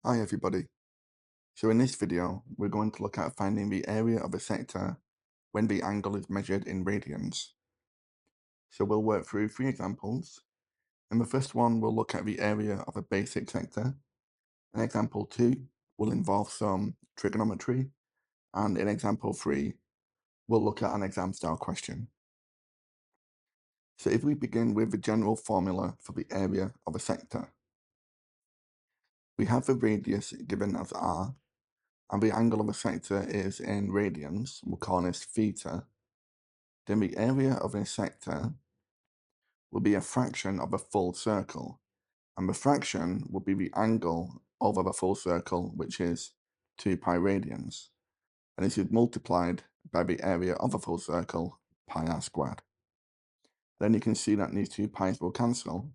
Hi everybody. So in this video, we're going to look at finding the area of a sector when the angle is measured in radians. So we'll work through 3 examples. In the first one, we'll look at the area of a basic sector. In example 2 will involve some trigonometry. And in example 3, we'll look at an exam style question. So if we begin with the general formula for the area of a sector, we have the radius given as r, and the angle of a sector is in radians. We'll call this theta. Then the area of this sector will be a fraction of a full circle, and the fraction will be the angle over the full circle, which is 2 pi radians, and this is multiplied by the area of a full circle, pi r squared. Then you can see that these 2 pi's will cancel,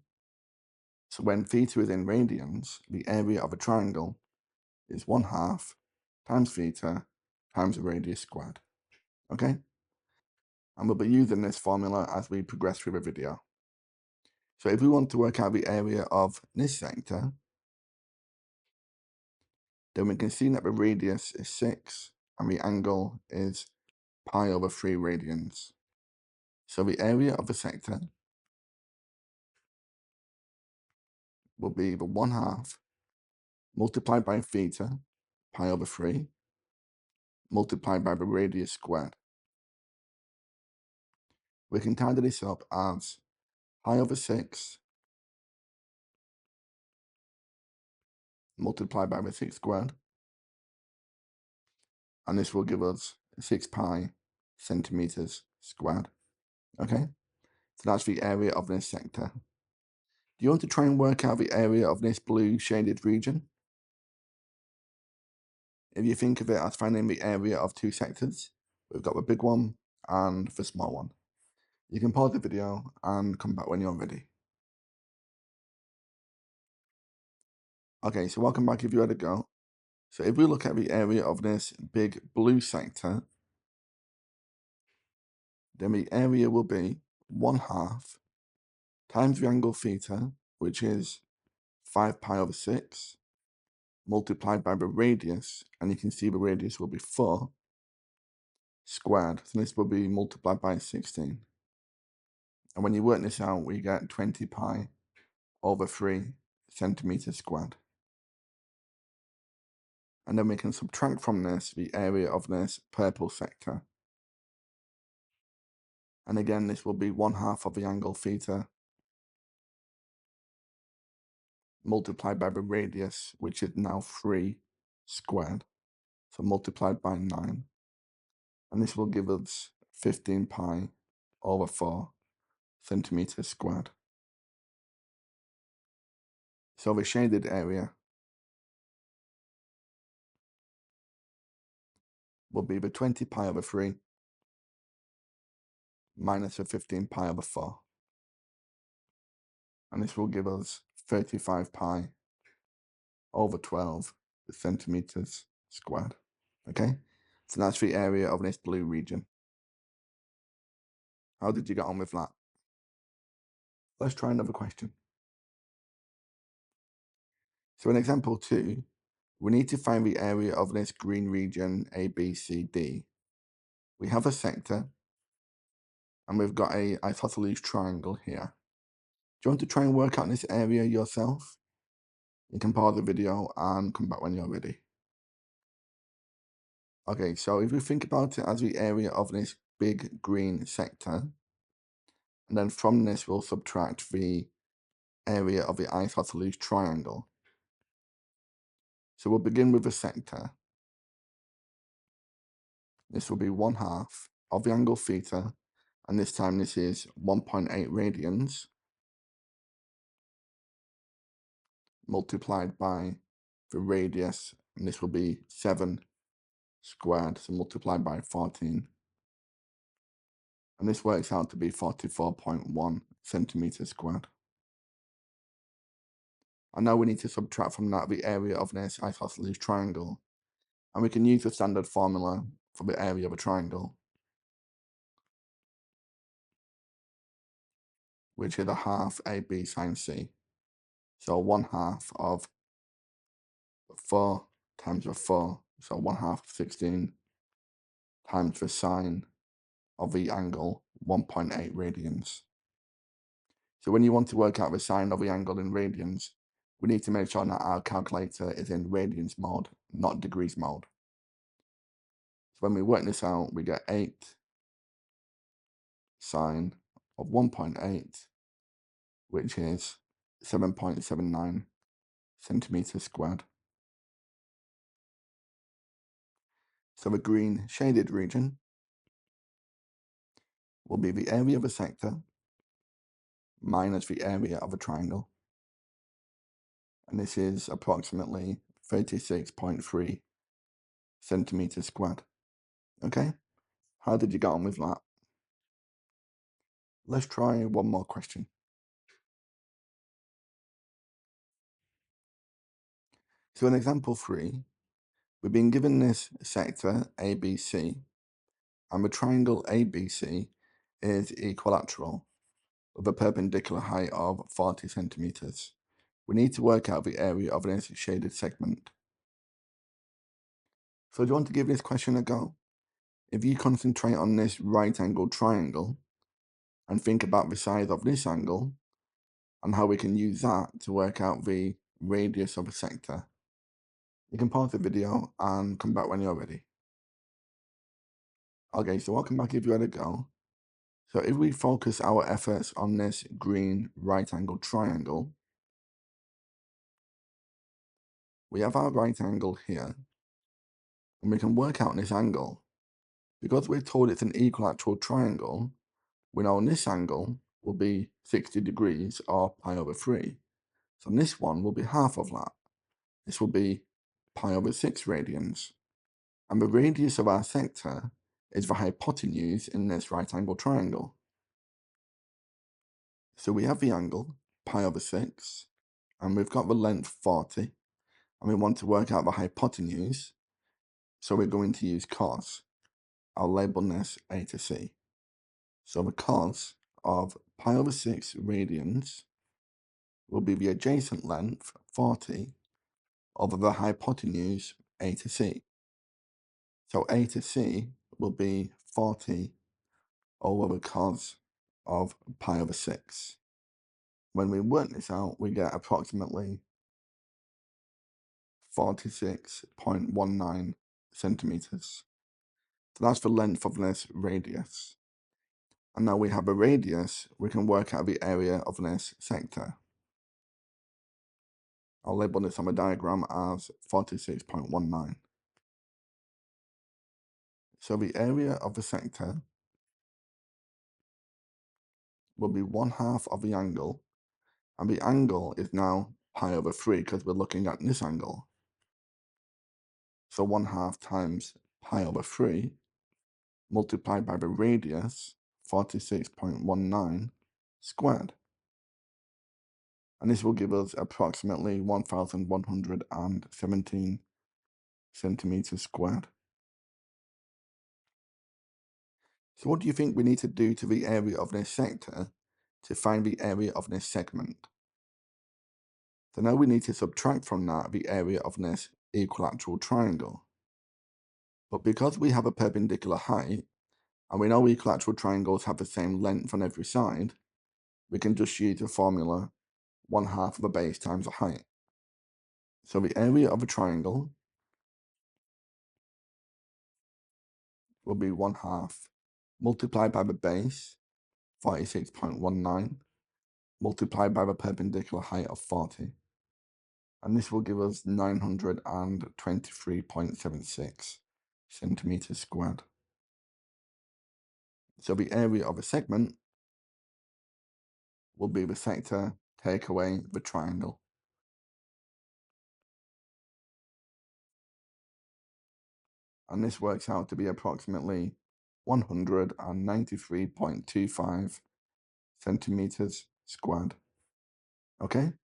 so when theta is in radians, the area of a triangle is 1/2 times theta times the radius squared, okay? And we'll be using this formula as we progress through the video. So if we want to work out the area of this sector, then we can see that the radius is 6 and the angle is pi over 3 radians. So the area of the sector will be the 1/2 multiplied by theta, pi over 3, multiplied by the radius squared. We can tidy this up as pi over 6 multiplied by the 6 squared, and this will give us 6 pi centimeters squared, okay? So that's the area of this sector. Do you want to try and work out the area of this blue shaded region? If you think of it as finding the area of 2 sectors, we've got the big one and the small one. You can pause the video and come back when you're ready. Okay, so welcome back if you had a go. So if we look at the area of this big blue sector, then the area will be 1/2 times the angle theta, which is 5 pi over 6, multiplied by the radius, and you can see the radius will be 4, squared. So this will be multiplied by 16. And when you work this out, we get 20 pi over 3 centimeters squared. And then we can subtract from this the area of this purple sector. And again, this will be 1/2 of the angle theta multiplied by the radius, which is now 3 squared. So multiplied by 9. And this will give us 15 pi over 4 centimeters squared. So the shaded area will be the 20 pi over 3 minus the 15 pi over 4. And this will give us 35 pi over 12 centimeters squared, okay? So that's the area of this blue region. How did you get on with that? Let's try another question. So in example 2, we need to find the area of this green region ABCD. We have a sector, and we've got a isosceles triangle here. Do you want to try and work out this area yourself? You can pause the video and come back when you're ready. Okay, so if we think about it as the area of this big green sector, and then from this we'll subtract the area of the isosceles triangle. So we'll begin with the sector. This will be 1/2 of the angle theta, and this time this is 1.8 radians multiplied by the radius, and this will be 7 squared, so multiplied by 14. And this works out to be 44.1 centimeters squared. And now we need to subtract from that the area of this isosceles triangle. And we can use the standard formula for the area of a triangle, which is 1/2 AB sine C. So 1/2 of 4 times the 4, so 1/2 of 16, times the sine of the angle, 1.8 radians. So when you want to work out the sine of the angle in radians, we need to make sure that our calculator is in radians mode, not degrees mode. So when we work this out, we get 8 sine of 1.8, which is 7.79 centimeters squared. So the green shaded region will be the area of a sector minus the area of a triangle. And this is approximately 36.3 centimeters squared. Okay, how did you get on with that? Let's try one more question. So in example 3, we've been given this sector ABC, and the triangle ABC is equilateral with a perpendicular height of 40 centimeters. We need to work out the area of this shaded segment. So do you want to give this question a go? If you concentrate on this right-angled triangle and think about the size of this angle and how we can use that to work out the radius of a sector, you can pause the video and come back when you're ready. Okay, so I'll come back if you had a go. So if we focus our efforts on this green right-angled triangle, we have our right angle here, and we can work out this angle. Because we're told it's an equilateral triangle, we know this angle will be 60 degrees or pi over 3. So this one will be half of that. This will be pi over 6 radians. And the radius of our sector is the hypotenuse in this right angle triangle. So we have the angle, pi over 6, and we've got the length 40, and we want to work out the hypotenuse, so we're going to use cos. I'll label this A to C. So the cos of pi over 6 radians will be the adjacent length, 40, over the hypotenuse, A to C. So A to C will be 40 over the cos of pi over 6. When we work this out, we get approximately 46.19 centimeters. So that's the length of this radius. And now we have a radius, we can work out the area of this sector. I'll label this on the diagram as 46.19. So the area of the sector will be 1/2 of the angle, and the angle is now pi over 3 because we're looking at this angle. So 1/2 times pi over 3 multiplied by the radius, 46.19 squared. And this will give us approximately 1,117 centimeters squared. So what do you think we need to do to the area of this sector to find the area of this segment? So now we need to subtract from that the area of this equilateral triangle. But because we have a perpendicular height, and we know equilateral triangles have the same length on every side, we can just use the formula 1/2 of the base times the height. So the area of a triangle will be 1/2 multiplied by the base, 46.19, multiplied by the perpendicular height of 40. And this will give us 923.76 centimeters squared. So the area of a segment will be the sector take away the triangle. And this works out to be approximately 193.25 centimeters squared. Okay?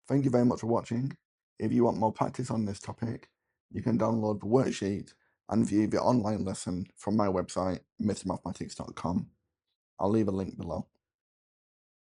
Thank you very much for watching. If you want more practice on this topic, you can download the worksheet and view the online lesson from my website, mrmathematics.com. I'll leave a link below.